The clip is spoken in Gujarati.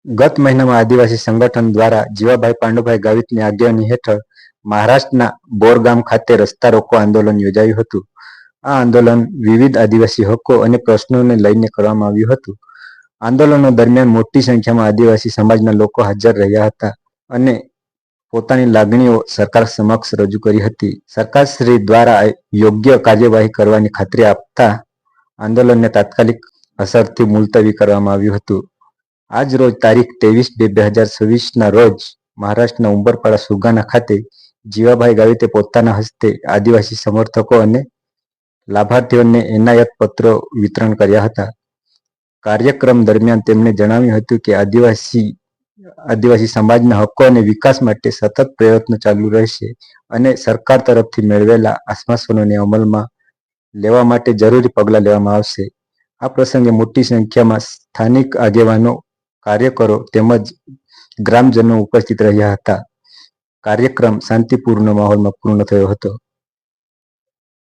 ગત મહિનામાં આદિવાસી સંગઠન દ્વારા જીવાભાઈ પાંડુભાઈ ગાવિતની આગેવાની હેઠળ મહારાષ્ટ્રના બોરગામ ખાતે રસ્તા રોકો આંદોલન યોજાયું હતું. આ આંદોલન વિવિધ આદિવાસી હકો અને પ્રશ્નોને લઈને કરવામાં આવ્યું હતું. આંદોલનો દરમિયાન મોટી સંખ્યામાં આદિવાસી સમાજના લોકો હાજર રહ્યા હતા અને પોતાની લાગણીઓ સરકાર સમક્ષ રજૂ કરી હતી. સરકારશ્રી દ્વારા યોગ્ય કાર્યવાહી કરવાની ખાતરી આપતા આંદોલનને તાત્કાલિક અસરથી મુલતવી કરવામાં આવ્યું હતું. આજ રોજ તારીખ 23/2/2026 રોજ મહારાષ્ટ્રના ઉંબરપાડા સુગાના ખાતે જીવાભાઈ ગાવિતે પોતાના હસ્તે આદિવાસી સમર્થકો અને લાભાર્થીઓને એનાયત પત્રો વિતરણ કર્યા હતા. કાર્યક્રમ દરમિયાન તેમણે જણાવ્યું હતું કે આદિવાસી સમાજના હકો અને વિકાસ માટે સતત પ્રયત્નો ચાલુ રહેશે અને સરકાર તરફથી મેળવેલા આશ્વાસનોને અમલમાં લેવા માટે જરૂરી પગલાં લેવામાં આવશે. આ પ્રસંગે મોટી સંખ્યામાં સ્થાનિક આગેવાનો, કાર્યકરો તેમજ ગ્રામજનો ઉપસ્થિત રહ્યા હતા. કાર્યક્રમ શાંતિપૂર્ણ માહોલમાં પૂર્ણ થયો હતો.